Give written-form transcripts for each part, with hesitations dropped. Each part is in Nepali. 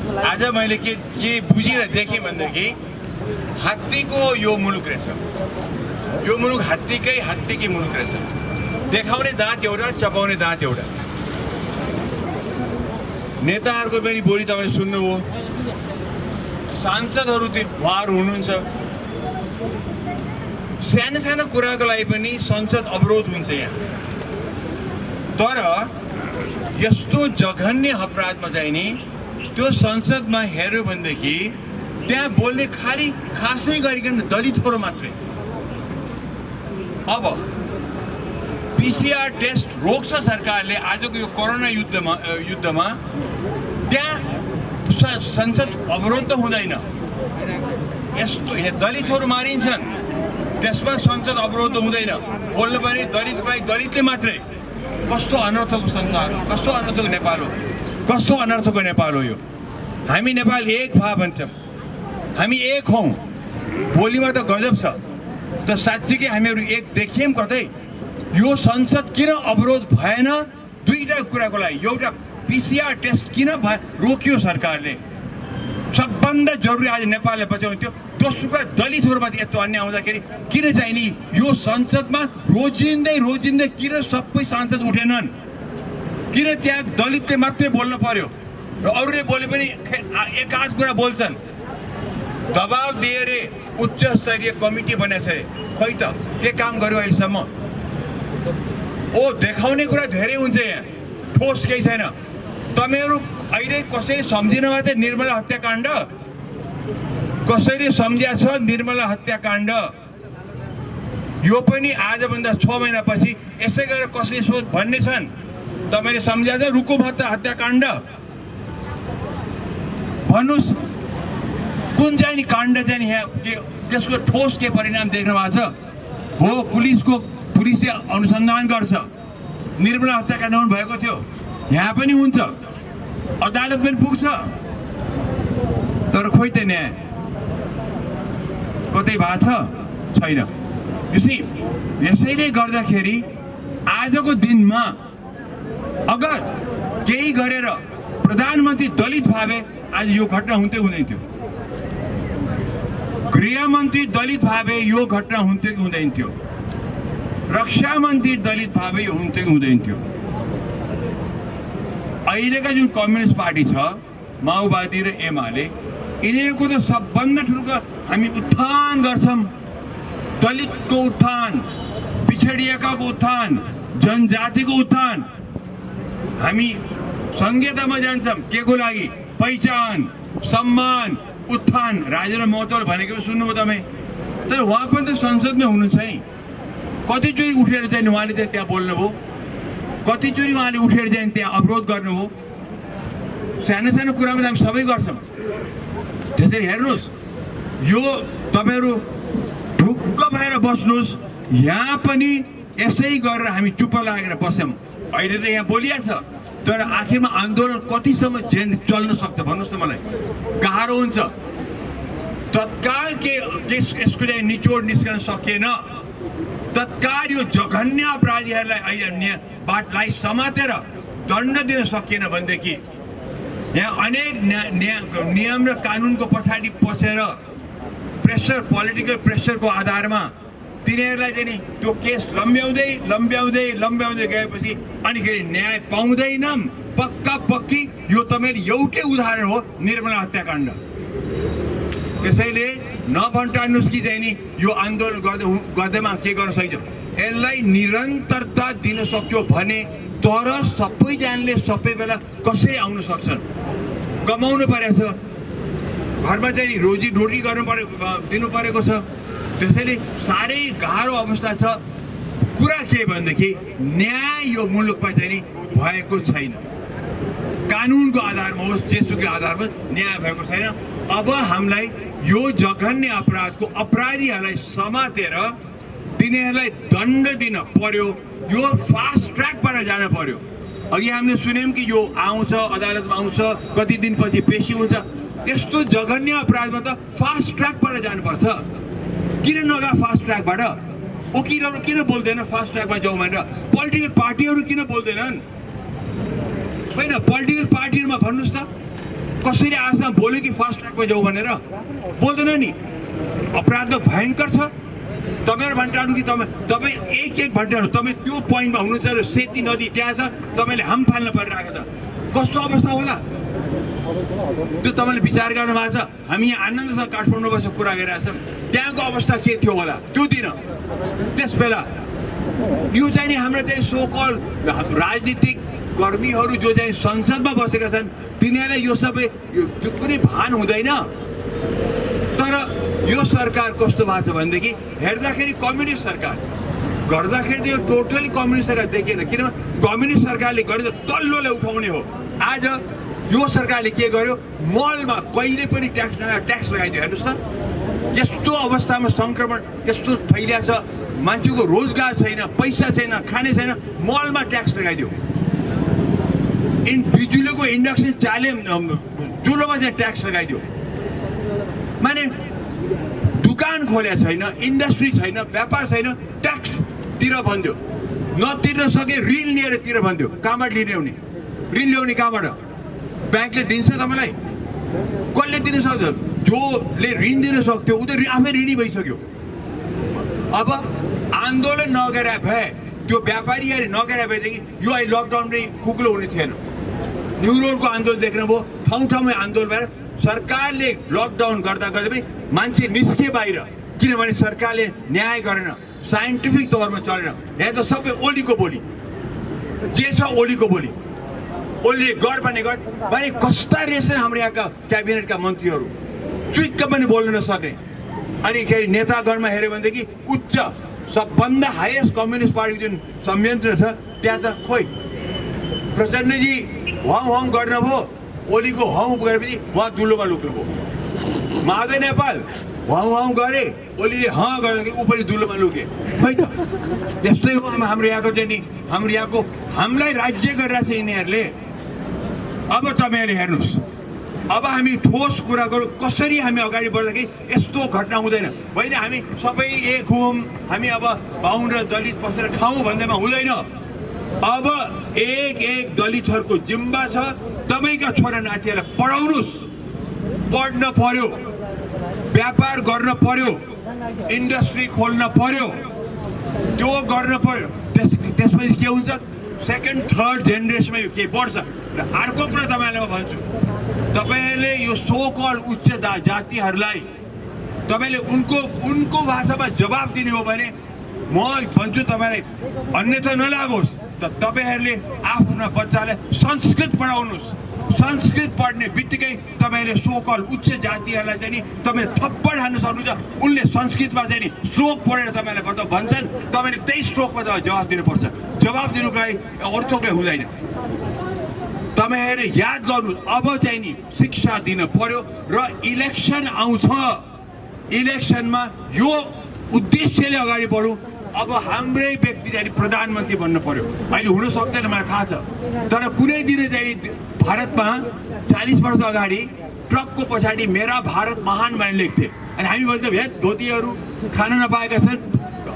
आज मैले के बुझेर देखेँ भनेदेखि हात्तीको यो मुलुक रहेछ, यो मुलुक हात्तीकै मुलुक रहेछ। देखाउने दाँत एउटा, चपाउने दाँत एउटा। नेताहरूको पनि बोली तपाईँले सुन्नुभयो, सांसदहरू भार हुनुहुन्छ, सानो सानो कुराको लागि पनि संसद अवरोध हुन्छ यहाँ। तर यस्तो जघन्य अपराधमा चाहिँ नि त्यो संसदमा हेऱ्यो भनेदेखि त्यहाँ बोल्ने खासै गरिकन दलितहरू मात्रै। अब पीसीआर टेस्ट रोक्छ सरकारले आजको यो कोरोना युद्धमा, त्यहाँ संसद अवरोध त हुँदैन। यस्तो दलितहरू मारिन्छन्, त्यसमा संसद अवरोध हुँदैन। बोल्नु पनि दलितले मात्रै। कस्तो अनर्थको संसार, कस्तो अनर्थको नेपाल हो, कस्तो अनर्थको नेपाल हो यो। हामी नेपाल एक भए भन्छौँ, हामी एक हौँ। बोलीमा त गजब छ, त साँच्चीकै हामीहरू एक देखियौँ कतै। यो संसद किन अवरोध भएन? दुईटा कुराको लागि। एउटा, पीसीआर टेस्ट किन रोक्यो सरकारले? सबभन्दा जरुरी आज नेपाललाई बचाउनु थियो। दोस्रो कुरा, दलितहरूमाथि यस्तो अन्याय आउँदाखेरि किन चाहिँ नि यो संसदमा रोजिँदै किन सबै सांसद उठेनन्? किन त्यहाँ दलितले मात्रै बोल्नु पर्यो र अरूले बोले पनि एकाध कुरा बोल्छन्? दबाब दिएर उच्च स्तरीय कमिटी बनाएको छ अरे, खै त के काम गर्यो अहिलेसम्म? देखाउने कुरा धेरै हुन्छ यहाँ, ठोस केही छैन। तपाईँहरू अहिले कसरी सम्झिनु भएको थियो निर्मला हत्याकाण्ड? कसरी सम्झिया छ निर्मला हत्याकाण्ड? यो पनि आजभन्दा 6 महिनापछि यसै गरेर कसरी सोच भन्ने छन्। तपाईँले सम्झिया छ रुकुम हत्याकाण्ड? भन्नुहोस्, कुन चाहिँ नि काण्ड चाहिँ यहाँ त्यसको ठोस के परिणाम देख्नु भएको छ? हो, पुलिसले अनुसन्धान गर्छ। निर्मला हत्याकाण्ड भएको थियो, यहाँ पनि हुन्छ, अदालत पनि पुग्छ, तर खोइ त न्याय कतै भएको छैन। यसैले गर्दाखेरि आजको दिनमा अगर केही गरेर प्रधानमन्त्री दलित भावे आज यो घटना हुँदैन थियो। गृहमन्त्री दलित भावे यो घटना हुन्थ्यो कि हुँदैन थियो? रक्षा मन्त्री दलित भावे यो हुन्थ्यो कि हुँदैन थियो? अहिलेका जुन कम्युनिस्ट पार्टी छ, माओवादी र एमाले, यिनीहरूको त सबभन्दा ठुलो हामी उत्थान गर्छौँ। दलितको उत्थान, पिछडिएकाको उत्थान, जनजातिको उत्थान। हामी संहितामा जान्छौँ के को लागि? पहिचान, सम्मान, उत्थान। राजेन्द्र महतोले भनेको सुन्नुभयो तपाईँ? तर उहाँ पनि त संसदमै हुनुहुन्छ नि। कतिचोटि उठेर चाहिँ उहाँले चाहिँ त्यहाँ बोल्नुभयो, कतिचोटि उहाँले उठेर चाहिँ त्यहाँ अवरोध गर्नुभयो। सानो सानो कुरामा हामी सबै गर्छौँ। त्यसरी हेर्नुहोस्, यो तपाईँहरू ढुक्क भएर बस्नुहोस्। यहाँ पनि यसै गरेर हामी चुप्प लागेर बस्यौँ। अहिले त यहाँ बोलिया छ, तर आखिरमा आन्दोलन कतिसम्म चल्न सक्छ भन्नुहोस् त मलाई? गाह्रो हुन्छ। तत्काल यसको चाहिँ निचोड निस्कन सकेन। तत्काल यो जघन्य अपराधीहरूलाई अहिले बाटलाई समातेर दण्ड दिन सकिएन भनेदेखि यहाँ अनेक नियम र कानुनको पछाडि पसेर पोलिटिकल प्रेसरको आधारमा तिनीहरूलाई चाहिँ नि त्यो केस लम्ब्याउँदै गएपछि अनिखेरि न्याय पाउँदैनन्। पक्की यो तपाईँले एउटै उदाहरण हो, निर्मला हत्याकाण्ड। त्यसैले नभन्टान्नुहोस् कि चाहिँ नि यो आन्दोलन गर्दैमा के गर्न सकिन्छ। यसलाई निरन्तरता दिन सक्यो भने तर सबैजनाले सबै बेला कसरी आउन सक्छन्? कमाउनु परेको छ, घरमा चाहिँ नि रोजी दिनु परेको छ। त्यसैले साह्रै गाह्रो अवस्था छ। कुरा के भनेदेखि न्याय यो मुलुकमा चाहिँ नि भएको छैन। कानुनको आधारमा होस्, जेसुकै आधारमा न्याय भएको छैन। अब हामीलाई यो जघन्य अपराधको अपराधीहरूलाई समातेर तिनीहरूलाई दण्ड दिन पर्यो। यो फास्ट ट्र्याकबाट जान पर्यो। अघि हामीले सुन्यौँ कि यो आउँछ, अदालतमा आउँछ, कति दिनपछि पेशी हुन्छ। यस्तो जघन्य अपराधमा त फास्ट ट्र्याकबाट जानुपर्छ। किन नगा फास्ट ट्र्याकबाट? वकिलहरू किन बोल्दैन फास्ट ट्र्याकमा जाउँ भनेर? पोलिटिकल पार्टीहरू किन बोल्दैनन्? होइन, पोलिटिकल पार्टीहरूमा भन्नुहोस् त, कसरी आशा बोल्यो कि फास्ट ट्र्याकमा जाऊ भनेर बोल्दैन नि। अपराध त भयङ्कर छ। तपाईँहरू भन्टानु कि तपाईँ एक भन्टानु तपाईँ त्यो पोइन्टमा हुनुहुन्छ र सेती नदी त्यहाँ छ, तपाईँले हाम फाल्न परिरहेको छ। कस्तो अवस्था होला त्यो तपाईँले विचार गर्नु भएको छ। हामी यहाँ आनन्दसँग काठमाडौँ बसेर कुरा गरिरहेको छौँ, त्यहाँको अवस्था के थियो होला त्यो दिन त्यस बेला। यो चाहिँ नि हाम्रो चाहिँ सोकल राजनीतिक कर्मीहरू जो चाहिँ संसदमा बसेका छन् तिनीहरूलाई यो सबै त्यो कुनै भान हुँदैन। तर यो सरकार कस्तो भएको छ भनेदेखि हेर्दाखेरि कम्युनिस्ट सरकार, गर्दाखेरि त यो टोटली कम्युनिस्ट सरकार देखिएन। किनभने कम्युनिस्ट सरकारले गरेको तल्लोलाई उठाउने हो। आज यो सरकारले के गर्यो, मलमा कहिले पनि ट्याक्स लगाइदियो। हेर्नुहोस् त यस्तो अवस्थामा सङ्क्रमण यस्तो फैलिएको छ, मान्छेको रोजगार छैन, पैसा छैन, खाने छैन, मलमा ट्याक्स लगाइदियो। बिजुलीको इन्डक्सन चुलोमा चाहिँ ट्याक्स लगाइदियो। माने दुकान खोलेको छैन, इन्डस्ट्री छैन, व्यापार छैन, ट्याक्स तिर भन्थ्यो। नतिर्न सके ऋण लिएर तिर भन्थ्यो। कहाँबाट ल्याउने ऋण ल्याउने कहाँबाट? ब्याङ्कले दिन्छ तपाईँलाई? कसले दिन सक्छ? जोले ऋण दिन सक्थ्यो ऊ त आफै ऋणी भइसक्यो। अब आन्दोलन नगरे भए, त्यो व्यापारीहरूले नगरे भएदेखि यो अहिले लकडाउन पनि खुकुलो हुने थिएन। न्यु रोडको आन्दोलन देख्नुभयो, ठाउँ ठाउँमै आन्दोलन भएर सरकारले लकडाउन गर्दा गर्दै पनि मान्छे निस्के बाहिर। किनभने सरकारले न्याय गरेन, साइन्टिफिक तौरमा चलेन। यहाँ त सबै ओलीको बोली, जे छ ओलीको बोली। ओलीले गर भने गर भने कस्ता रहेछन् हाम्रो यहाँका क्याबिनेटका मन्त्रीहरू, चुइक्क पनि बोल्न नसक्ने। अनि खेरि नेतागणमा हेऱ्यो भनेदेखि उच्च सबभन्दा हाइएस्ट कम्युनिस्ट पार्टीको जुन संयन्त्र छ त्यहाँ त खोइ प्रचण्डजी हङ गर्नुभयो, ओलीको हङ गरेपछि उहाँ दुलोमा लुक्नुभयो। माधव नेपाल हङ गरे, ओलीले गर्दाखेरि ऊ पनि दुलोमा लुके। खै त त्यस्तै हो हाम्रो यहाँको चाहिँ नि, हाम्रो यहाँको हामीलाई राज्य गरिरहेको छ यिनीहरूले। अब तपाईँहरूले हेर्नुहोस्, अब हामी ठोस कुरा गरौँ कसरी हामी अगाडि बढ्दाखेरि यस्तो घटना हुँदैन। होइन हामी सबै एक हौँ, हामी अब बाहुन र दलित बसेर खाउँ भन्दैमा हुँदैन। अब एक दलितहरूको जिम्मा छ, तपाईँका छोरा नातिहरूलाई पढाउनुहोस्, पढ्न पर्यो, व्यापार गर्न पर्यो, इन्डस्ट्री खोल्न पर्यो, त्यो गर्न पर्यो। त्यसपछि के हुन्छ, सेकेन्ड थर्ड जेनेरेसनमा यो के बढ्छ। र अर्को कुरा तपाईँहरूलाई म भन्छु, तपाईँहरूले यो सोकल उच्च जातिहरूलाई तपाईँले उनको भाषामा जवाब दिने हो भने म भन्छु तपाईँलाई अन्यथा नलागोस्। तपाईँहरूले आफ्ना बच्चालाई संस्कृत पढाउनुहोस्। संस्कृत पढ्ने बित्तिकै तपाईँले सोकल उच्च जातिहरूलाई चाहिँ नि तपाईँ थप्पड हान्नु सक्नुहुन्छ। उनले संस्कृतमा चाहिँ नि श्लोक पढेर तपाईँलाई भन्छन्, तपाईँले त्यही श्लोकमा तपाईँ जवाब दिनुपर्छ। जवाब दिनुको लागि अरू थोकै हुँदैन। तपाईँहरूले याद गर्नुहोस्, अब चाहिँ नि शिक्षा दिन पर्यो र इलेक्सन आउँछ। इलेक्सनमा यो उद्देश्यले अगाडि बढौँ। अब हाम्रै व्यक्ति चाहिँ प्रधानमन्त्री बन्न पर्यो। अहिले हुन सक्दैन मलाई थाहा छ, तर कुनै दिन चाहिँ भारतमा 40 वर्ष अगाडि ट्रकको पछाडि मेरा भारत महान भनेर लेख्थे। अनि हामी भन्छौँ हे धोतीहरू खान नपाएका छन्,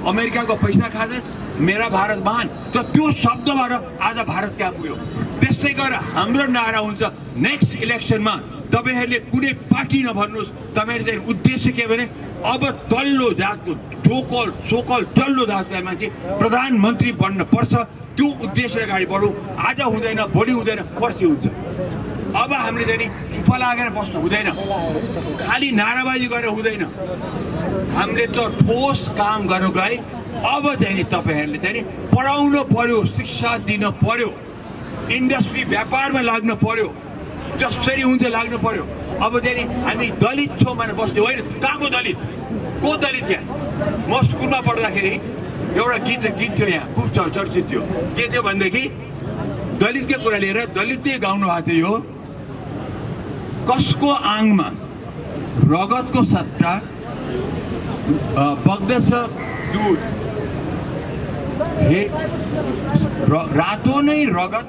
अमेरिकाको पैसा खान्छन्, मेरा भारत महान। त त्यो शब्दबाट आज भारत त्यहाँ पुग्यो। त्यस्तै गरेर हाम्रो नारा हुन्छ नेक्स्ट इलेक्सनमा तपाईँहरूले कुनै पार्टी नभन्नुहोस्, तपाईँहरू चाहिँ उद्देश्य के भने अब तल्लो जातको सोकल तल्लो जातका मान्छे प्रधानमन्त्री बन्न पर्छ। त्यो उद्देश्य अगाडि बढौँ। आज हुँदैन, भोलि हुँदैन, पर्सि हुन्छ। अब हामीले चाहिँ नि चुप्प लागेर बस्नु हुँदैन, खालि नाराबाजी गरेर हुँदैन। हामीले त ठोस काम गर्नुको लागि अब चाहिँ नि तपाईँहरूले चाहिँ नि पढाउनु पर्यो, शिक्षा दिन पर्यो, इन्डस्ट्री व्यापारमा लाग्नु पर्यो, जसरी हुन्छ लाग्नु पर्यो। अब चाहिँ नि हामी दलित छौँ भनेर बस्ने होइन। कहाँको दलित, को दलित? यहाँ म स्कुलमा पढ्दाखेरि एउटा गीत थियो यहाँ, खुब चर्चित थियो। के थियो भनेदेखि दलितकै कुरा लिएर दलितले गाउनु भएको थियो यो, कसको आङमा रगतको सट्टा बग्दछ दुध, हे रातो नै रगत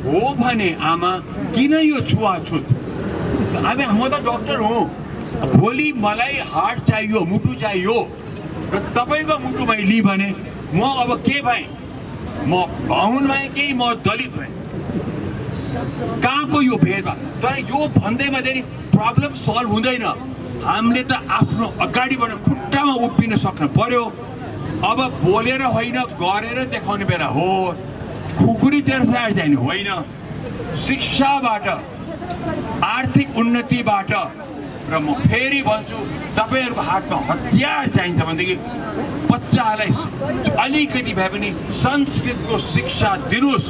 हो भने आमा किन यो छुवाछुत। अब म त डक्टर हुँ, भोलि मलाई हार्ट चाहियो, मुटु चाहियो र तपाईँको मुटु मैले भने म अब के भएँ? म बाहुन भएँ कि म दलित भएँ? कहाँको यो भेदभाव? तर यो भन्दैमा चाहिँ प्रब्लम सल्भ हुँदैन। हामीले त आफ्नो अगाडिबाट खुट्टामा उभिन सक्नु पर्यो। अब बोलेर होइन गरेर देखाउने बेला हो। खुकुरीतिर जाने होइन। शिक्षाबाट, आर्थिक उन्नतिबाट, र म फेरि भन्छु तपाईँहरूको हातमा हतियार चाहिन्छ भनेदेखि बच्चाहरूलाई अलिकति भए पनि संस्कृतको शिक्षा दिनुहोस्।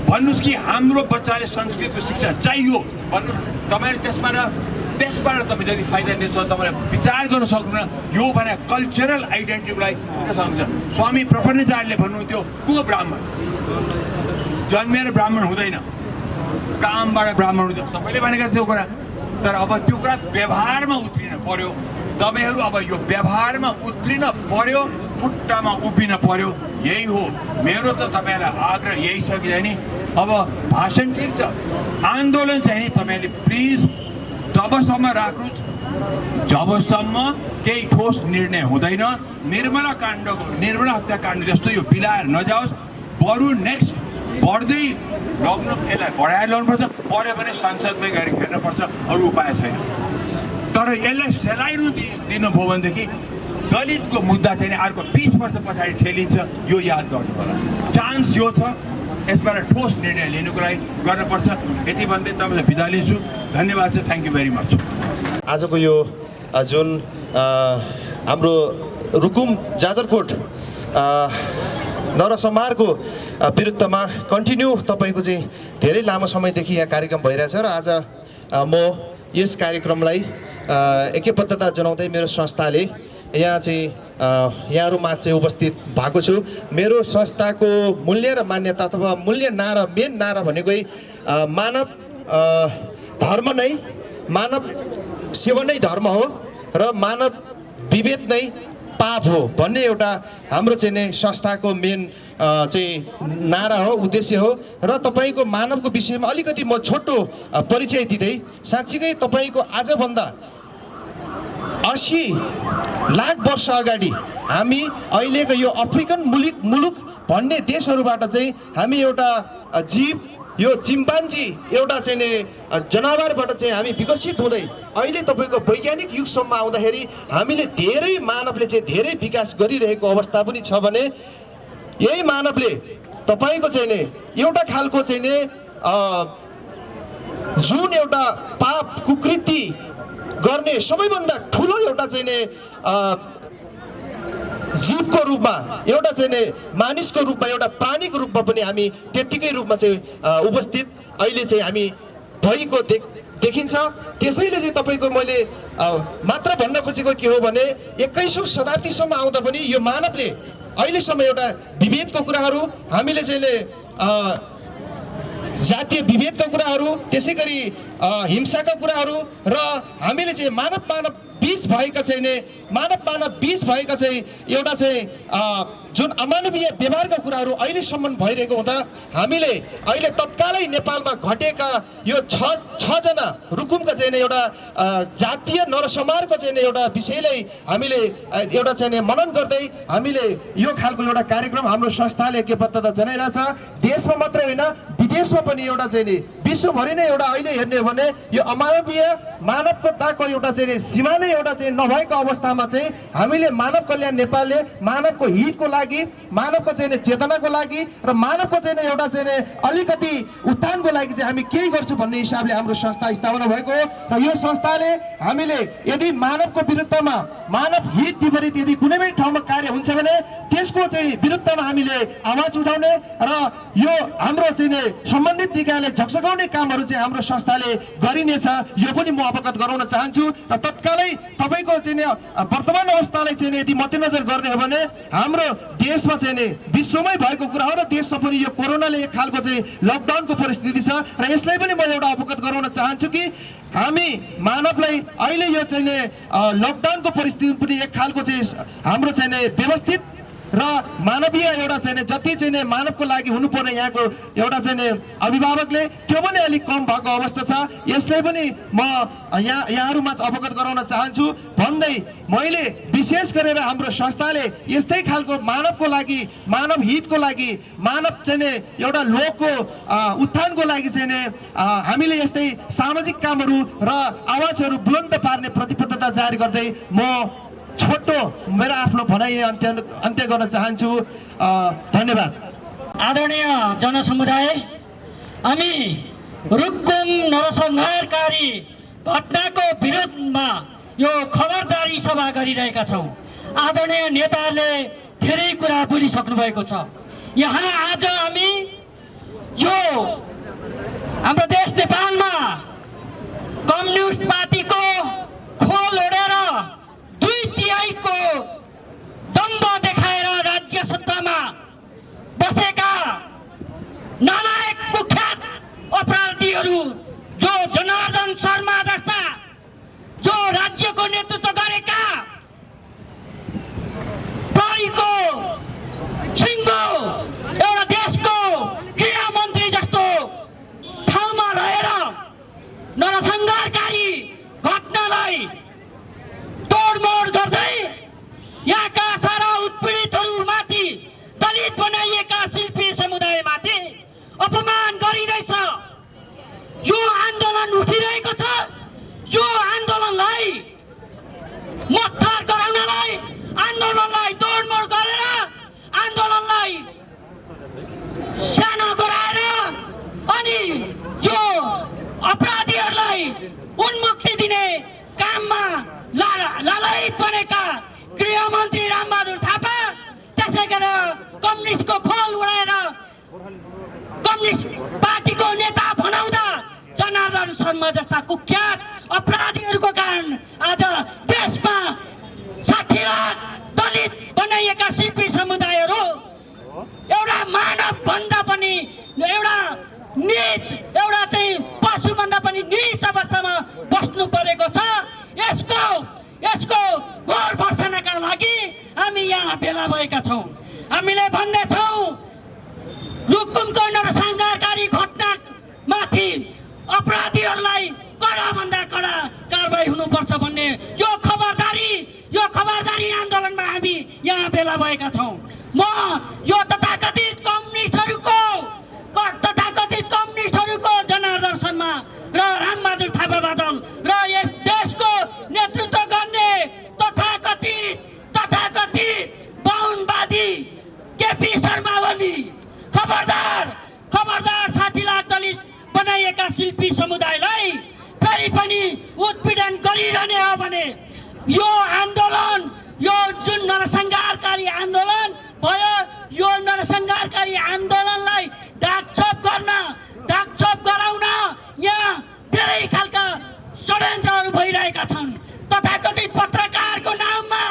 भन्नुहोस् कि हाम्रो बच्चाले संस्कृतको शिक्षा चाहियो भन्नुहोस्। तपाईँहरू त्यसबाट तपाईँ जति फाइदा लिन्छ तपाईँले विचार गर्न सक्नुहुन्न। यो भने कल्चरल आइडेन्टिटीको लागि सक्नुहुन्छ। स्वामी प्रपन्नचार्यले भन्नुहुन्थ्यो को ब्राह्मण? जन्मेर ब्राह्मण हुँदैन, कामबाट ब्राह्मण हुन्छ। सबैले भनेका त्यो कुरा। तर अब त्यो कुरा व्यवहारमा उत्रिन पर्यो। तपाईँहरू अब यो व्यवहारमा उत्रिन पर्यो, खुट्टामा उभिन पर्यो। यही हो मेरो त तपाईँलाई आग्रह यही छ कि नि अब भाषण ठिक छ, आन्दोलन चाहिँ नि तपाईँले प्लिज तबसम्म राख्नुहोस् जबसम्म केही ठोस निर्णय हुँदैन। निर्मला हत्याकाण्ड जस्तो यो बिलाएर नजाओस्। बरु नेक्स्ट बढ्दै लग्न यसलाई बढाएर ल्याउनुपर्छ। बढ्यो भने संसदमै गएर हेर्नुपर्छ, अरू उपाय छैन। तर यसलाई सेलाइनु दिनुभयो भनेदेखि दलितको मुद्दा चाहिँ अर्को 20 वर्ष पछाडि ठेलिन्छ। यो याद गर्नु होला। चान्स यो छ, यसबाट ठोस निर्णय लिनुको लागि गर्नुपर्छ। यति भन्दै तपाईँलाई बिदा लिन्छु। धन्यवाद छ। Thank you very much. आजको यो जुन हाम्रो रुकुम जाजरकोट नरसंहारको विरुद्धमा कन्टिन्यू तपाईँको चाहिँ धेरै लामो समयदेखि यहाँ कार्यक्रम भइरहेछ र आज म यस कार्यक्रमलाई एकबद्धता जनाउँदै मेरो संस्थाले यहाँ चाहिँ यहाँहरूमा चाहिँ उपस्थित भएको छु। मेरो संस्थाको मूल्य र मान्यता अथवा मूल्य नारा, मेन नारा भनेकै मानव धर्म नै, मानव सेवा नै धर्म हो र मानव विभेद नै पाप हो भन्ने एउटा हाम्रो चाहिँ नै संस्थाको मेन चाहिँ नारा हो, उद्देश्य हो। र तपाईँको मानवको विषयमा अलिकति म छोटो परिचय दिँदै साँच्चीकै तपाईँको आजभन्दा 80 लाख वर्ष अगाडि हामी अहिलेको यो अफ्रिकन मुलुक भन्ने देशहरूबाट चाहिँ हामी एउटा जीव, यो चिम्पान्जी एउटा चाहिँ नि जनावरबाट चाहिँ हामी विकसित हुँदै अहिले तपाईँको वैज्ञानिक युगसम्म आउँदाखेरि हामीले धेरै मानवले चाहिँ धेरै विकास गरिरहेको अवस्था पनि छ भने यही मानवले तपाईँको चाहिँ नि एउटा खालको चाहिँ नि जुन एउटा पाप कुकृति गर्ने सबैभन्दा ठुलो एउटा चाहिँ नि जीवको रूपमा, एउटा चाहिँ नि मानिसको रूपमा, एउटा प्राणीको रूपमा पनि हामी त्यत्तिकै रूपमा चाहिँ उपस्थित अहिले चाहिँ हामी भएको देखिन्छ। त्यसैले चाहिँ तपाईँको मैले मात्र भन्न खोजेको के हो भने 21औं शताब्दीसम्म आउँदा पनि यो मानवले अहिलेसम्म एउटा विभेदको कुराहरू, हामीले चाहिँ जातीय विभेदका कुराहरू, त्यसै गरी हिंसाका कुराहरू र हामीले चाहिँ मानव बीच भएका चाहिँ मानव बीच भएका चाहिँ एउटा चाहिँ जुन अमानवीय व्यवहारका कुराहरू अहिलेसम्म भइरहेको हुँदा हामीले अहिले तत्कालै नेपालमा घटेका यो 6 जना रुकुमका चाहिँ एउटा जातीय नरसंहारको चाहिँ एउटा विषयलाई हामीले एउटा चाहिँ मनन गर्दै हामीले यो खालको एउटा कार्यक्रम हाम्रो संस्थाले एकबद्धता जनाइरहेछ। देशमा मात्रै होइन विदेशमा पनि एउटा चाहिँ विश्वभरि नै एउटा अहिले हेर्ने हो भने यो अमानवीय मानवताको एउटा चाहिँ सीमा नै एउटा चाहिँ नभएको अवस्थामा चाहिँ हामीले मानव कल्याण नेपालले मानवको हितको लागि, मानवको चाहिँ चेतनाको लागि र मानवको चाहिँ एउटा चाहिँ अलिकति उत्थानको लागि चाहिँ हामी केही गर्छौँ भन्ने हिसाबले हाम्रो संस्था स्थापना भएको हो। र यो संस्थाले हामीले यदि मानवको विरुद्धमा, मानव हित विपरीत यदि कुनै पनि ठाउँमा कार्य हुन्छ भने त्यसको चाहिँ विरुद्धमा हामीले आवाज उठाउने र यो हाम्रो चाहिँ सम्बन्धित निकायले झकझकाउने कामहरू चाहिँ हाम्रो संस्थाले गरिनेछ, यो पनि म अवगत गराउन चाहन्छु। र तत्कालै तपाईँको चाहिँ वर्तमान अवस्थालाई चाहिँ यदि मध्यनजर गर्ने हो भने हाम्रो देशमा चाहिँ विश्वमै भएको कुरा हो र देशमा पनि यो कोरोनाले एक खालको चाहिँ लकडाउनको परिस्थिति छ र यसलाई पनि म एउटा अवगत गराउन चाहन्छु कि हामी मानवलाई अहिले यो चाहिँ लकडाउनको परिस्थिति पनि एक खालको चाहिँ हाम्रो चाहिँ व्यवस्थित र मानवीय एउटा चाहिँ जति चाहिँ मानवको लागि हुनुपर्ने यहाँको एउटा चाहिँ अभिभावकले त्यो पनि अलिक कम भएको अवस्था छ। यसलाई पनि म यहाँहरूमा अवगत गराउन चाहन्छु भन्दै मैले विशेष गरेर हाम्रो संस्थाले यस्तै खालको मानवको लागि, मानव हितको लागि, मानव चाहिँ एउटा लोकको उत्थानको लागि चाहिँ हामीले यस्तै सामाजिक कामहरू र आवाजहरू बुलन्द पार्ने प्रतिबद्धता जारी गर्दै म छोटो मेरो आफ्नो भनाइ अन्त्य गर्न चाहन्छु। धन्यवाद। आदरणीय जनसमुदाय, हामी रुकुम नरसंहारकारी घटनाको विरोधमा यो खबरदारी सभा गरिरहेका छौँ। आदरणीय नेताहरूले धेरै कुरा बोलिसक्नु भएको छ। यहाँ आज हामी यो हाम्रो देश नेपालमा कम्युनिस्ट पार्टीको खोल ओढेर 2/3 को दम्ब देखाएर राज्य सत्तामा बसेका नालायक कुख्यात अपराधीहरू जो जनार्दन शर्मा जस्ता जो राज्यको नेतृत्व गरेका प्रहरीको सिङ्गो एउटा देशको गृहमन्त्री जस्तो ठाउँमा रहेर नरसंहारकारी घटनालाई तोडमोड गर्दै यहाँका सारा उत्पीडितहरूमाथि, दलित बनाइएका शिल्पी समुदायमाथि अपमान गरिरहेछ। यो आन्दोलन उठिरहेको छ। यो आन्दोलनलाई मत्थर गराउनलाई, आन्दोलनलाई तोडमोड गरेर, आन्दोलनलाई सानो गराएर अनि यो अपराधीहरूलाई उन्मुक्ति दिने काममा लालायित बनेका गृहमन्त्री रामबहादुर थापा, त्यसै गरेर कम्युनिस्टको खोल उडाएर कम्युनिस्ट पार्टीको नेता बनाउँदा जनार्दन शर्मा जस्ता कुख्यात अपराधीहरूको कारण आज देशमा 60 लाख दलित बनाइएका शिल्पी समुदायहरू एउटा मानव भन्दा पनि एउटा नीच, एउटा चाहिँ पशुभन्दा पनि नीच अवस्थामा बस्नु परेको छ। यसको घोर भर्सनाका लागि हामी यहाँ भेला भएका छौँ। हामीले भन्दैछौँ रुकुमको नरसंहारकारी घटनामाथि अपराधीहरूलाई कडाभन्दा कडा कारबाही हुनुपर्छ भन्ने यो खबरदारी आन्दोलनमा हामी यहाँ भेला भएका छौँ। म यो तथाकथित कम्युनिस्टहरूको जनार्दन शर्मा र रामबहादुर थापा बादल र यस देशको नेतृत्व गर्ने तथाकथित बाहुनवादी केपी शर्मा ओली, खबरदार 60 लाख दलित बनाइएका शिल्पी समुदायलाई फेरि पनि उत्पीडन गरिरहने हो भने यो आन्दोलन, यो जुन नरसंहारकारी आन्दोलन भयो, यो नरसंहारकारी आन्दोलनलाई ढाकछोप गराउन यहाँ धेरै खालका षड्यन्त्रहरू भइरहेका छन्। तथाकथित पत्रकारको नाममा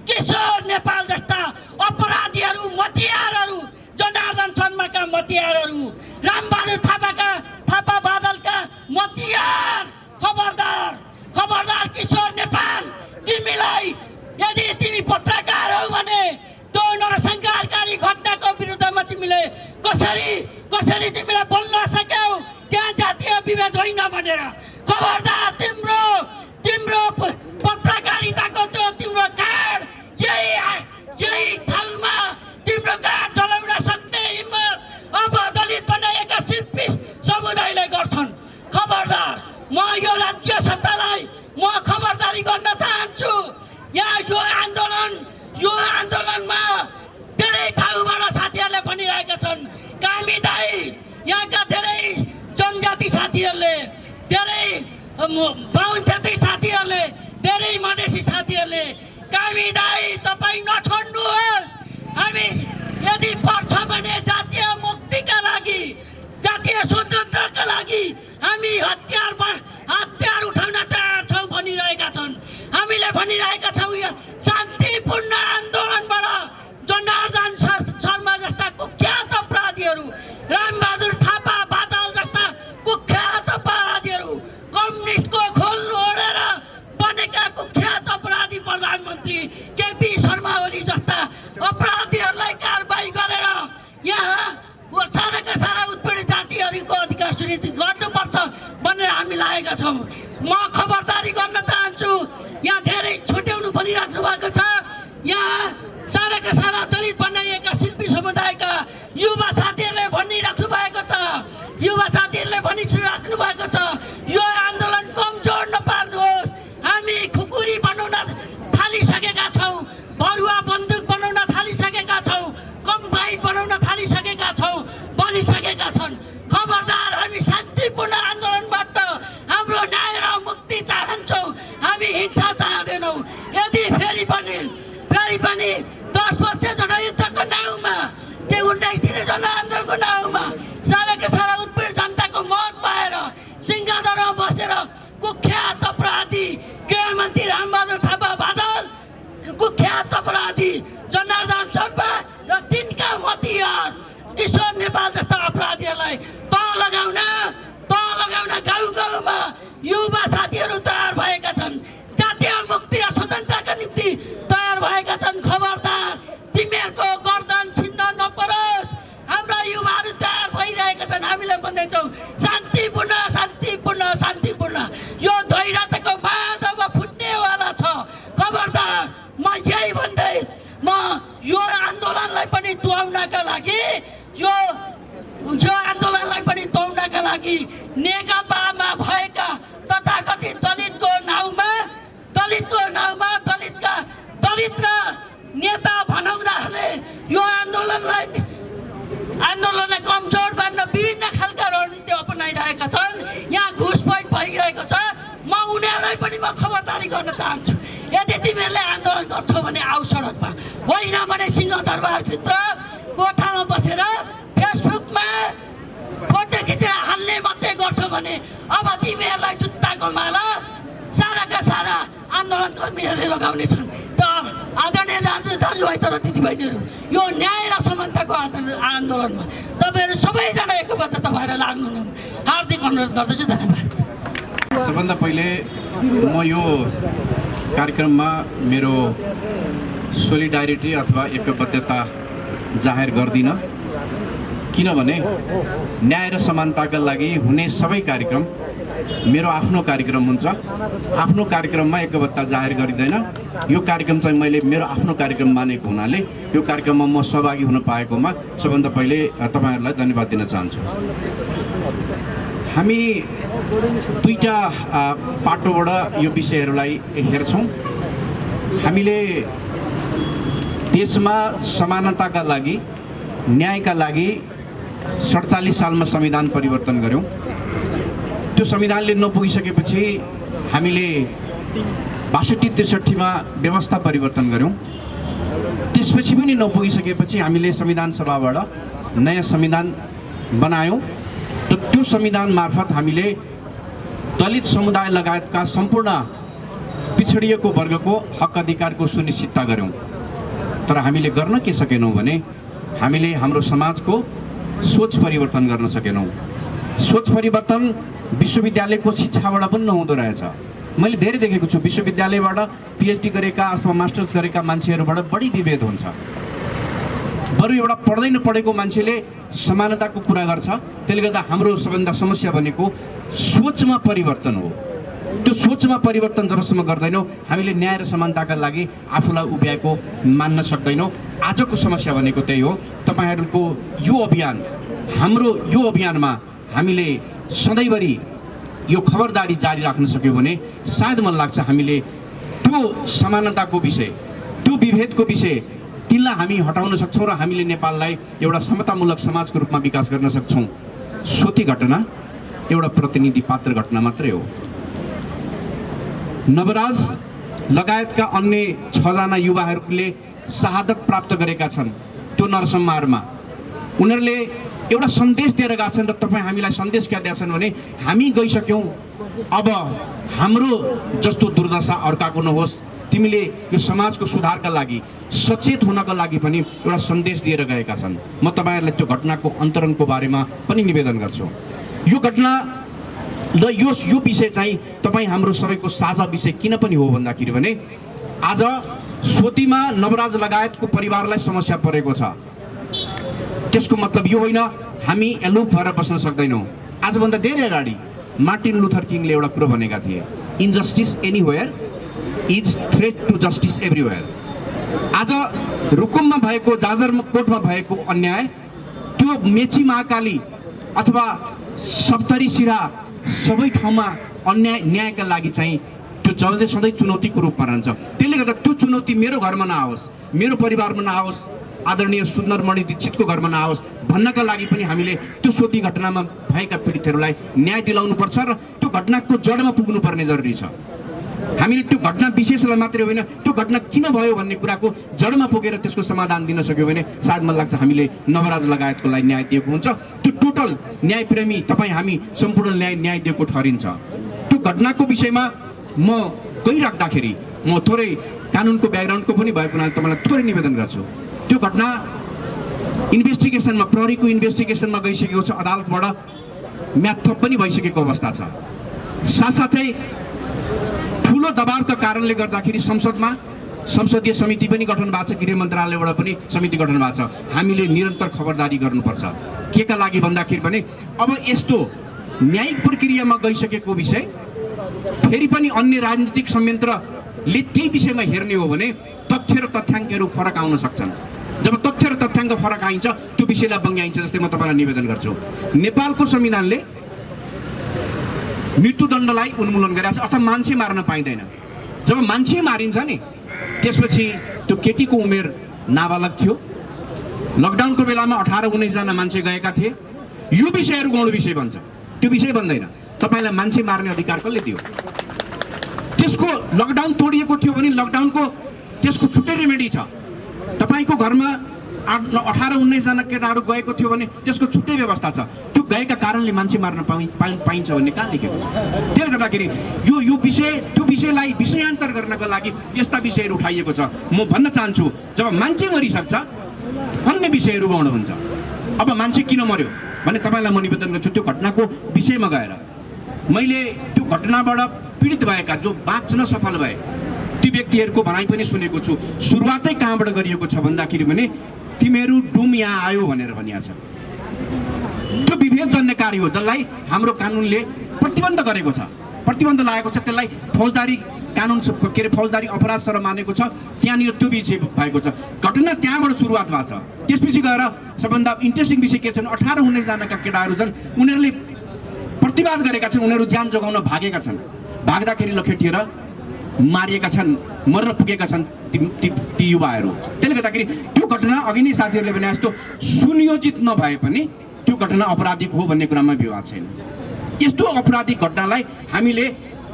किशोर नेपाल जस्ता अपराधीहरू, मतियारहरू, जनार्दन शर्माका मतियारहरू, रामबहादुर थापा बादलका मतियार, खबरदार किशोर नेपाल, तिमीलाई यदि तिमी पत्रकार हौ भने त्यो नरसंहारकारी घटनाको विरुद्धमा तिमीले कसरी तिमीलाई बोल्न सक्यौ? त्यहाँ जातीय विभेद होइन भनेर खबरदार। तिम्रो पत्रकारिताको त्यो तिम्रो कार्ड यही ठाउँमा तिम्रो कार्ड चलाउन सक्ने हिम्मत अब दलित बनाइएका शिल्पी समुदायले गर्छन्। खबरदार। म यो राज्य सत्तालाई म खबरदारी गर्न चाहन्छु। यहाँ यो आन्दोलनमा धेरै ठाउँबाट साथीहरूले भनिरहेका छन्, कामी दाई, यहाँका धेरै जनजाति साथीहरूले, धेरै बाहुन जाति साथीहरूले, धेरै मधेसी साथीहरूले, कामी दाई तपाईँ नछोड्नुहोस्। हामी यदि पर्छ भने जातीय मुक्तिका लागि, जातीय स्वतन्त्रका लागि हामी हतियार उठाउन तयार छौँ भनिरहेका छन्। हामीले भनिरहेका छौँ शान्तिपूर्ण आन्दोलनबाट जनार्दन शर्मा जस्ता कुख्यात अपराधीहरू, रामबहादुर थापा बादल जस्ता कुख्यात अपराधीहरू, कम्युनिस्टको खोल ओढेर बनेका कुख्यात अपराधी प्रधानमन्त्री केपी शर्मा ओली जस्ता अपराधी यहाँ धेरै छुट्याउनु भनिराख्नु भएको छ। यहाँ साराका सारा दलित बनाइएका शिल्पी समुदायका युवा साथीहरूले भनिराख्नु भएको छ, युवा साथीहरूले भनिराख्नु भएको छ, यो आन्दोलन कमजोर नपार्नुहोस्। हामी खुकुरी बनाउन थालिसकेका छौँ, बरुवा बन्दुक बनाउन थालिसकेका छौँ, कम्बाइट बनाउन थालिसकेका छौँ, बनिसकेका छन्। खबरदार, हामी शान्तिपूर्ण आन्दोलनबाट हाम्रो न्याय र मुक्ति चाहन्छौँ, हामी हिंसा चाहँदैनौँ। यदि फेरि पनि 10 वर्ष जनयुद्धको नाउँमा, त्यो 19 दिने जनआन्दोलनको नाउँमा साराका सारा उत्पीडित जनताको मत पाएर सिंहदरमा बसेर कुख्यात अपराधी गृहमन्त्री रामबहादुर थापा बादल, कुख्यात अपराधी जनार्दन शर्मा र तिनका मतियार किशोर नेपाल जस्ता अपराधीहरूलाई तह लगाउन गाउँ गाउँमा युवा साथीहरू तयार भएका छन्, जातीय मुक्ति र स्वतन्त्रताका निम्ति तयार भएका छन्। खबरदार, तिमीहरूको गर्दन छिन्न नपरोस्। हाम्रा युवाहरू तयार भइरहेका छन्। हामीले भन्दैछौँ शान्तिपूर्ण शान्तिपूर्ण शान्तिपूर्ण। यो दैरतको बाँधमा फुट्नेवाला छ। खबरदार, म यही भन्दै म यो आन्दोलनलाई पनि तुहाउनका लागि यो आन्दोलनलाई पनि तुहाउनका लागि नेकपामा भएका तथाकथित दलितको नाउँमा दलित र नेता भनाउँदाहरूले यो आन्दोलनलाई कमजोर पार्न विभिन्न खालका रणनीति अपनाइरहेका छन्। यहाँ घुसपैठ भइरहेको छ। म उनीहरूलाई पनि खबरदारी गर्न चाहन्छु। यदि तिमीहरूले आन्दोलन गर्छौ भने आऊ सडकमा, होइन भने सिंहदरबारभित्र कोठामा बसेर फेसबुकमा फोटो खिचेर हाल्ने मात्रै गर्छौ भने अब तिमीहरूलाई जुत्ताको माला साराका सारा आन्दोलन कर्मीहरूले लगाउने छन्। त आदरणीय दाजुभाइ तर दिदीबहिनीहरू, यो न्याय र समानताको आन्दोलनमा तपाईँहरू सबैजना एकबद्धता भएर लाग्नु हार्दिक अनुरोध गर्दछु। धन्यवाद। सबभन्दा पहिले म यो कार्यक्रममा मेरो सोलिडारिटी अथवा एकबद्धता जाहेर गर्दिनँ, किनभने न्याय र समानताका लागि हुने सबै कार्यक्रम मेरो आफ्नो कार्यक्रम हुन्छ। आफ्नो कार्यक्रममा एकबद्धता जाहेर गरिँदैन। यो कार्यक्रम चाहिँ मैले मेरो आफ्नो कार्यक्रम मानेको हुनाले यो कार्यक्रममा म सहभागी हुन पाएकोमा सबभन्दा पहिले तपाईँहरूलाई धन्यवाद दिन चाहन्छु। हामी दुईटा पाटोबाट यो विषयहरूलाई हेर्छौँ। हामीले देशमा समानताका लागि, न्यायका लागि 47 सालमा संविधान परिवर्तन गऱ्यौँ। त्यो संविधानले नपुगिसकेपछि हामीले 62-63मा व्यवस्था परिवर्तन गऱ्यौँ। त्यसपछि पनि नपुगिसकेपछि हामीले संविधान सभाबाट नयाँ संविधान बनायौँ र त्यो संविधान मार्फत हामीले दलित समुदाय लगायतका सम्पूर्ण पिछडिएको वर्गको हक अधिकारको सुनिश्चितता गऱ्यौँ। तर हामीले गर्न के सकेनौँ भने हामीले हाम्रो समाजको सोच परिवर्तन गर्न सकेनौँ। सोच परिवर्तन विश्वविद्यालयको शिक्षाबाट पनि नहुँदो रहेछ। मैले धेरै देखेको छु, विश्वविद्यालयबाट पिएचडी गरेका अथवा मास्टर्स गरेका मान्छेहरूबाट बढी विभेद हुन्छ। बरु एउटा पढ्दै नपढेको मान्छेले समानताको कुरा गर्छ। त्यसले गर्दा हाम्रो सबभन्दा समस्या भनेको सोचमा परिवर्तन हो। त्यो सोचमा परिवर्तन जबसम्म गर्दैनौँ हामीले न्याय र समानताका लागि आफूलाई उभ्याएको मान्न सक्दैनौँ। आजको समस्या भनेको त्यही हो। तपाईँहरूको यो अभियान, हाम्रो यो अभियानमा हामीले सधैँभरि यो खबरदारी जारी राख्न सक्यौँ भने सायद मलाई लाग्छ हामीले त्यो समानताको विषय, त्यो विभेदको विषय, तिनलाई हामी हटाउन सक्छौँ र हामीले नेपाललाई एउटा समतामूलक समाजको रूपमा विकास गर्न सक्छौँ। सोती घटना एउटा प्रतिनिधि पात्र घटना मात्रै हो। नवराज लगायतका अन्य 6 जना युवाहरूले शहादत प्राप्त गरेका छन् त्यो नरसंहारमा। उनीहरूले एउटा सन्देश दिएर गएका छन् र तपाईँ हामीलाई सन्देश क्या दिएछन् भने हामी गइसक्यौँ, अब हाम्रो जस्तो दुर्दशा अर्काको नहोस्। तिमीले यो समाजको सुधारका लागि, सचेत हुनको लागि पनि एउटा सन्देश दिएर गएका छन्। म तपाईँहरूलाई त्यो घटनाको अन्तरणको बारेमा पनि निवेदन गर्छु। यो घटना र यो विषय चाहिँ तपाईँ हाम्रो सबैको साझा विषय किन पनि हो भन्दाखेरि भने आज सोतीमा नवराज लगायतको परिवारलाई समस्या परेको छ। त्यसको मतलब यो होइन हामी एलुप भएर बस्न सक्दैनौँ। आजभन्दा धेरै अगाडि मार्टिन लुथर किङले एउटा कुरो भनेका थिए, injustice anywhere is threat to justice everywhere. आज रुकुममा भएको, जाजरकोटमा भएको अन्याय, त्यो मेची महाकाली अथवा सप्तरी सिरा सबै ठाउँमा न्यायका लागि चाहिँ त्यो जसले सधैँ चुनौतीको रूपमा रहन्छ। त्यसले गर्दा त्यो चुनौती मेरो घरमा नआओस्, मेरो परिवारमा नआओस्, आदरणीय सुन्दरमणि दीक्षितको घरमा नआओस् भन्नका लागि पनि हामीले त्यो सोती घटनामा भएका पीडितहरूलाई न्याय दिलाउनुपर्छ र त्यो घटनाको जडमा पुग्नुपर्ने जरुरी छ। हामीले त्यो घटना विशेषलाई मात्रै होइन, त्यो घटना किन भयो भन्ने कुराको जडमा पुगेर त्यसको समाधान दिन सक्यो भने सायद मलाई लाग्छ हामीले नवराज लगायतकोलाई न्याय दिएको हुन्छ। त्यो टोटल न्यायप्रेमी तपाईँ हामी सम्पूर्ण न्याय दिएको ठहरिन्छ। त्यो घटनाको विषयमा म गइराख्दाखेरि म थोरै कानुनको ब्याकग्राउन्डको पनि भएको हुनाले तपाईँलाई थोरै निवेदन गर्छु। त्यो घटना इन्भेस्टिगेसनमा, प्रहरीको इन्भेस्टिगेसनमा गइसकेको छ, अदालतबाट म्याथप पनि भइसकेको अवस्था छ। साथसाथै ठुलो दबावका कारणले गर्दाखेरि संसदमा संसदीय समिति पनि गठन भएको छ, गृह मन्त्रालयबाट पनि समिति गठन भएको छ। हामीले निरन्तर खबरदारी गर्नुपर्छ। के का लागि भन्दाखेरि पनि अब यस्तो न्यायिक प्रक्रियामा गइसकेको विषय फेरि पनि अन्य राजनीतिक संयन्त्रले त्यही विषयमा हेर्ने हो भने तथ्य र तथ्याङ्कहरू फरक आउन सक्छन्। जब तथ्य र तथ्याङ्क फरक आइन्छ त्यो विषयलाई बङ्ग्याइन्छ। जस्तै म तपाईँलाई निवेदन गर्छु, नेपालको संविधानले मृत्युदण्डलाई उन्मूलन गरेको छ अथवा मान्छे मार्न पाइँदैन। जब मान्छे मारिन्छ नि त्यसपछि त्यो केटीको उमेर नाबालक थियो, लकडाउनको बेलामा 18-19 जना मान्छे गएका थिए। यो विषयहरू गौण विषय बन्छ, त्यो विषय बन्दैन। तपाईँलाई मान्छे मार्ने अधिकार कसले दियो? त्यसको लकडाउन तोडिएको थियो भने लकडाउनको त्यसको छुट्टै रेमेडी छ। तपाईँको घरमा 18-19 जना केटाहरू गएको थियो भने त्यसको छुट्टै व्यवस्था छ। त्यो गएका कारणले मान्छे मार्न पाइन्छ भन्ने कहाँ लेखेको छ? त्यसले गर्दाखेरि यो विषय, त्यो विषयलाई विषयान्तर गर्नको लागि यस्ता विषयहरू उठाइएको छ। म भन्न चाहन्छु जब मान्छे मरिसक्छ अन्य विषयहरू गौण हुन्छ। अब मान्छे किन मर्यो भने तपाईँलाई म निवेदन गर्छु, त्यो घटनाको विषयमा गएर मैले त्यो घटनाबाट पीडित भएका जो बाँच्न सफल भए ती व्यक्तिहरूको भनाइ पनि सुनेको छु। सुरुवातै कहाँबाट गरिएको छ भन्दाखेरि भने तिमीहरू डुम यहाँ आयो भनेर भनिएको छ। त्यो विभेदजन्य कार्य हो जसलाई हाम्रो कानुनले प्रतिबन्ध गरेको छ, प्रतिबन्ध लागेको छ। त्यसलाई फौजदारी कानुन के अरे फौजदारी अपराध सर मानेको छ। त्यहाँनिर त्यो विषय भएको छ। घटना त्यहाँबाट सुरुवात भएको छ। त्यसपछि गएर सबभन्दा इन्ट्रेस्टिङ विषय के छन्, 18-19 जनाका केटाहरू छन्, उनीहरूले प्रतिवाद गरेका छन्, उनीहरू ज्यान जोगाउन भागेका छन्। भाग्दाखेरि लखेटिएर मारिएका छन्, मर्न पुगेका छन् ती युवाहरू। त्यसले गर्दाखेरि त्यो घटना अघि नै साथीहरूले भने जस्तो सुनियोजित नभए पनि त्यो घटना अपराधिक हो भन्ने कुरामा विवाद छैन। यस्तो अपराधिक घटनालाई हामीले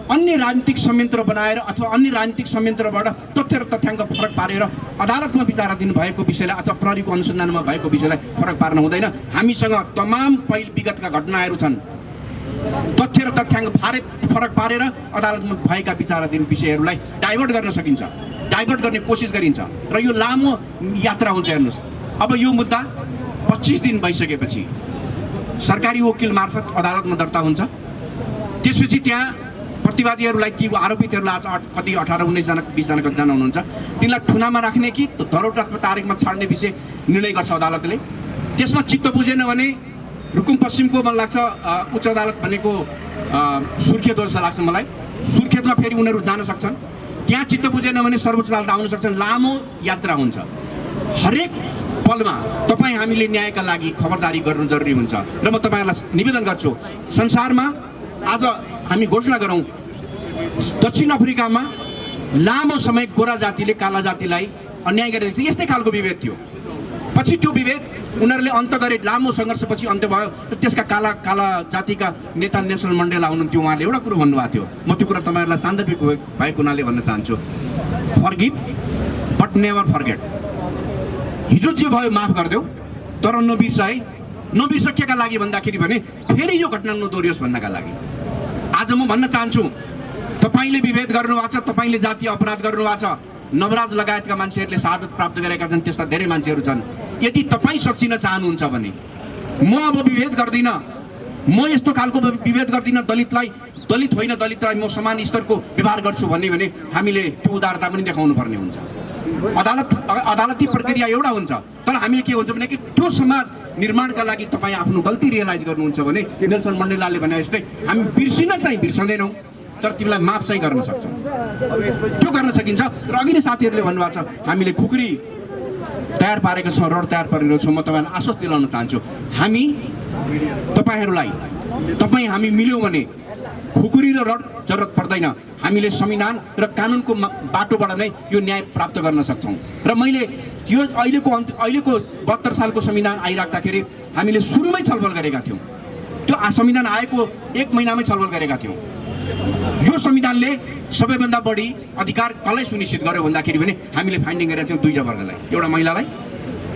अन्य राजनीतिक संयन्त्र बनाएर अथवा अन्य राजनीतिक संयन्त्रबाट तथ्य र तथ्याङ्क फरक पारेर अदालतमा विचाराधीन भएको विषयलाई अथवा प्रहरीको अनुसन्धानमा भएको विषयलाई फरक पार्न हुँदैन। हामीसँग तमाम विगतका घटनाहरू छन्, तथ्य र तथ्याङ्क फरक पारेर अदालतमा भएका विचाराधीन विषयहरूलाई डाइभर्ट गर्न सकिन्छ, डाइभर्ट गर्ने कोसिस गरिन्छ र यो लामो यात्रा हुन्छ। हेर्नुहोस्, अब यो मुद्दा 25 दिन भइसकेपछि सरकारी वकिल मार्फत अदालतमा दर्ता हुन्छ। त्यसपछि त्यहाँ प्रतिवादीहरूलाई, ती आरोपितहरूलाई कति 18-19 जना 20 जना कतिजना हुनुहुन्छ तिनलाई थुनामा राख्ने कि धरोहर तारिकमा छाड्ने विषय निर्णय गर्छ अदालतले। त्यसमा चित्त बुझेन भने रुकुम पश्चिमको मलाई लाग्छ उच्च अदालत भनेको सुर्खेत जस्तो लाग्छ मलाई, सुर्खेतमा फेरि उनीहरू जान सक्छन्। त्यहाँ चित्त बुझेन भने सर्वोच्च अदालत आउन सक्छन्। लामो यात्रा हुन्छ। हरेक पलमा तपाईँ हामीले न्यायका लागि खबरदारी गर्नु जरुरी हुन्छ। र म तपाईँहरूलाई निवेदन गर्छु, संसारमा आज हामी घोषणा गरौँ, दक्षिण अफ्रिकामा लामो समय गोरा जातिले काला जातिलाई अन्याय गरेको थियो। यस्तै खालको विभेद थियो। पछि त्यो विभेद उनीहरूले अन्त गरे, लामो सङ्घर्षपछि अन्त्य भयो। त्यसका काला जातिका नेता नेल्सन मण्डेला हुनुहुन्थ्यो। उहाँले एउटा कुरो भन्नुभएको थियो, म त्यो कुरा तपाईँहरूलाई सान्दर्भिक भएको हुनाले भन्न चाहन्छु, फर्गिभ बट नेभर फर्गेट। हिजो जे भयो माफ गरिदेऊ तर नबिर्सकेका लागि भन्दाखेरि भने फेरि यो घटना नदोहोरियोस् भन्नका लागि आज म भन्न चाहन्छु, तपाईँले विभेद गर्नुभएको छ, तपाईँले जातीय अपराध गर्नुभएको छ। नवराज लगायतका मान्छेहरूले शहादत प्राप्त गरेका छन्, त्यस्ता धेरै मान्छेहरू छन्। यदि तपाईँ सच्चिन चाहनुहुन्छ भने म अब विभेद गर्दिनँ, म यस्तो खालको विभेद गर्दिनँ, दलित होइन दलितलाई म समान स्तरको व्यवहार गर्छु भने हामीले त्यो उदारता पनि देखाउनु पर्ने हुन्छ। अदालती प्रक्रिया एउटा हुन्छ, तर हामीले के हुन्छ भने कि त्यो समाज निर्माणका लागि तपाईँ आफ्नो गल्ती रियलाइज गर्नुहुन्छ भने नेल्सन मण्डेलाले भने जस्तै हामी बिर्सिन चाहिँ बिर्सँदैनौँ, तर तिमीलाई माफ चाहिँ गर्न सक्छौँ। त्यो गर्न सकिन्छ। र अघि नै साथीहरूले भन्नुभएको छ हामीले खुकुरी तयार पारेको छौँ, रड तयार पारेको छौँ। म तपाईँलाई आश्वासन दिलाउन चाहन्छु, हामी तपाईँहरूलाई हामी मिल्यौँ भने खुकुरी र रड जरुरत पर्दैन। हामीले संविधान र कानुनको बाटोबाट नै यो न्याय प्राप्त गर्न सक्छौँ। र मैले यो अहिलेको 72 सालको संविधान आइराख्दाखेरि हामीले सुरुमै छलफल गरेका थियौँ। त्यो संविधान आएको 1 महिनामै छलफल गरेका थियौँ। यो संविधानले सबैभन्दा बढी अधिकार कसलाई सुनिश्चित गर्यो भन्दाखेरि भने हामीले फाइन्डिङ गरेका थियौँ 2 वर्गलाई, एउटा महिलालाई,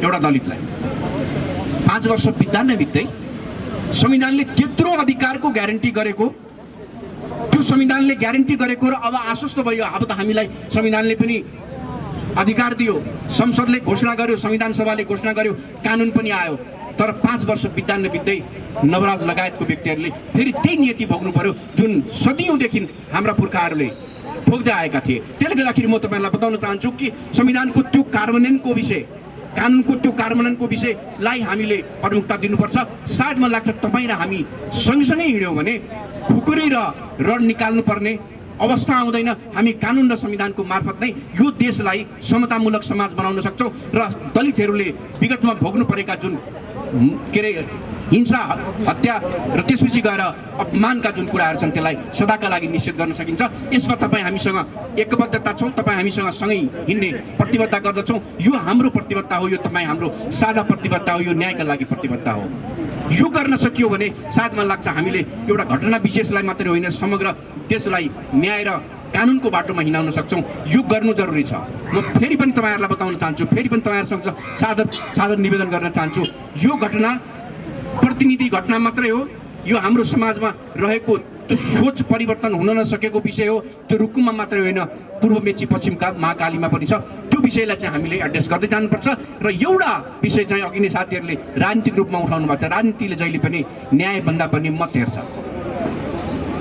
एउटा दलितलाई। 5 वर्ष बित्दा नै बित्दै संविधानले त्यत्रो अधिकारको ग्यारेन्टी गरेको, त्यो संविधानले ग्यारेन्टी गरेको र अब आश्वस्त भयो अब त हामीलाई संविधानले पनि अधिकार दियो, संसदले घोषणा गर्यो, संविधान सभाले घोषणा गर्यो, कानुन पनि आयो। तर 5 वर्ष बित्दा बित्दै नवराज लगायतको व्यक्तिहरूले फेरि त्यही नीति भोग्नु पर्यो जुन सदियौँदेखि हाम्रा पुर्खाहरूले भोग्दै आएका थिए। त्यसले गर्दाखेरि म तपाईँलाई बताउन चाहन्छु कि संविधानको त्यो कार्यान्वयनको विषय, कानुनको त्यो कार्यान्वयनको विषयलाई हामीले प्रमुखता दिनुपर्छ। सायद मलाई लाग्छ तपाईँ र हामी सँगसँगै हिँड्यौँ भने खुकुरी र रड निकाल्नु पर्ने अवस्था आउँदैन। हामी कानुन र संविधानको मार्फत नै यो देशलाई समतामूलक समाज बनाउन सक्छौँ र दलितहरूले विगतमा भोग्नु परेका जुन हिंसा, हत्या र त्यसपछि गएर अपमानका जुन कुराहरू छन् त्यसलाई सदाका लागि निश्चित गर्न सकिन्छ। यसमा तपाईँ हामीसँग एकबद्धता छौँ, तपाईँ हामीसँग सँगै हिँड्ने प्रतिबद्धता गर्दछौँ। यो हाम्रो प्रतिबद्धता हो, यो तपाईँ हाम्रो साझा प्रतिबद्धता हो, यो न्यायका लागि प्रतिबद्धता हो। यो गर्न सकियो भने सायद मलाई लाग्छ हामीले एउटा घटना विशेषलाई मात्रै होइन समग्र देशलाई न्याय र कानुनको बाटोमा हिँडाउन सक्छौँ। यो गर्नु जरुरी छ। म फेरि पनि तपाईँहरूलाई बताउन चाहन्छु, फेरि पनि तपाईँहरूसँग सादर निवेदन गर्न चाहन्छु, यो घटना प्रतिनिधि घटना मात्रै हो। यो हाम्रो समाजमा रहेको त्यो सोच परिवर्तन हुन नसकेको विषय हो। त्यो रुकुममा मात्रै होइन, पूर्व मेची पश्चिमका महाकालीमा पनि छ। त्यो विषयलाई चाहिँ हामीले एड्रेस गर्दै जानुपर्छ। र एउटा विषय चाहिँ अघि नै साथीहरूले राजनीतिक रूपमा उठाउनु भएको छ। राजनीतिले जहिले पनि न्यायभन्दा पनि मत हेर्छ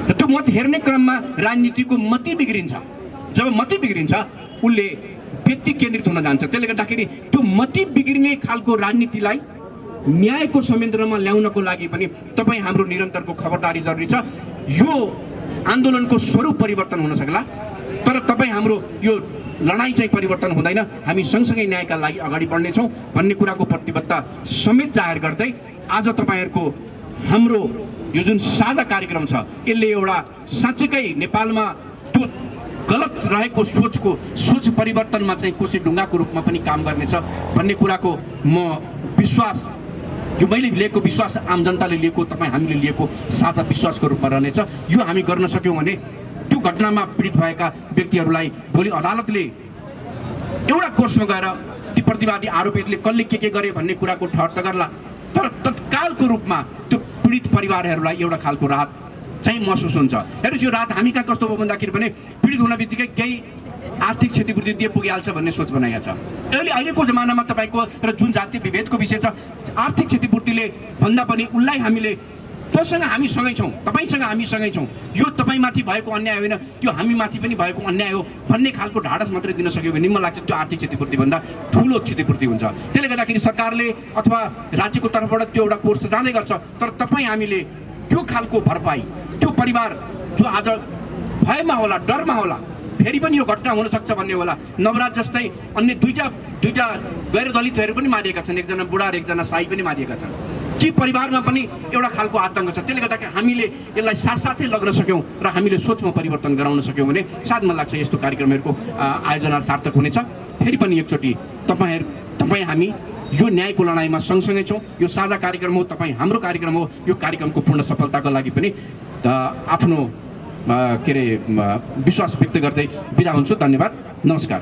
र त्यो मत हेर्ने क्रममा राजनीतिको मति बिग्रिन्छ। जब मति बिग्रिन्छ उसले व्यक्ति केन्द्रित हुन जान्छ। त्यसले गर्दाखेरि त्यो मति बिग्रिने खालको राजनीतिलाई न्यायको संयन्त्रमा ल्याउनको लागि पनि तपाईँ हाम्रो निरन्तरको खबरदारी जरुरी छ। यो आन्दोलनको स्वरूप परिवर्तन हुन सक्ला, तर तपाईँ हाम्रो यो लडाइँ चाहिँ परिवर्तन हुँदैन। हामी सँगसँगै न्यायका लागि अगाडि बढ्नेछौँ भन्ने कुराको प्रतिबद्धता समेत जाहेर गर्दै आज तपाईँहरूको हाम्रो यो जुन साझा कार्यक्रम छ यसले एउटा साँच्चै नेपालमा त्यो गलत रहेको सोच परिवर्तनमा चाहिँ कोसी ढुङ्गाको रूपमा पनि काम गर्नेछ भन्ने कुराको म विश्वास, यो मैले लिएको विश्वास, आम जनताले लिएको, तपाईँ हामीले लिएको साझा विश्वासको रूपमा रहनेछ। यो हामी गर्न सक्यौँ भने त्यो घटनामा पीडित भएका व्यक्तिहरूलाई भोलि अदालतले एउटा कोर्समा गएर ती प्रतिवादी आरोपीहरूले कसले के गरे भन्ने कुराको ठहर त गर्ला, तर तत्कालको रूपमा त्यो पीडित परिवारहरूलाई एउटा खालको राहत चाहिँ महसुस हुन्छ। हेर्नुहोस् यो राहत हामी कहाँ कस्तो भयो भन्दाखेरि भने पीडित हुन बित्तिकै केही आर्थिक क्षतिपूर्ति दिए पुगिहाल्छ भन्ने सोच बनाएको छ। अहिलेको जमानामा तपाईँको र जुन जातीय विभेदको विषय छ, आर्थिक क्षतिपूर्तिले भन्दा पनि उसलाई हामीले तँसँग हामी सँगै छौँ, तपाईँसँग हामी सँगै छौँ, यो तपाईँमाथि भएको अन्याय होइन, त्यो हामीमाथि पनि भएको अन्याय हो भन्ने खालको ढाडस मात्रै दिन सक्यो भने मलाई लाग्छ त्यो आर्थिक क्षतिपूर्तिभन्दा ठुलो क्षतिपूर्ति हुन्छ। त्यसले गर्दाखेरि सरकारले अथवा राज्यको तर्फबाट त्यो एउटा कोर्स जाँदै गर्छ, तर तपाईँ हामीले त्यो खालको भरपाई त्यो परिवार जो आज भयमा होला, डरमा होला, फेरि पनि यो घटना हुन सक्छ भन्ने होला। नवराज जस्तै अन्य दुईटा गैर दलितहरू पनि मारिएका छन्, एकजना बुढा र एकजना साई पनि मारिएका छन्। ती परिवारमा पनि एउटा खालको आतङ्क छ। त्यसले गर्दाखेरि हामीले यसलाई साथसाथै लग्न सक्यौँ र हामीले सोचमा परिवर्तन गराउन सक्यौँ भने सायद मलाई लाग्छ यस्तो कार्यक्रमहरूको आयोजना सार्थक हुनेछ। फेरि पनि एकचोटि तपाईँ हामी यो न्यायको लडाइँमा सँगसँगै छौँ। यो साझा कार्यक्रम हो, तपाईँ हाम्रो कार्यक्रम हो। यो कार्यक्रमको पूर्ण सफलताको लागि पनि आफ्नो विश्वास व्यक्त गर्दै बिदा हुन्छु। धन्यवाद, नमस्कार।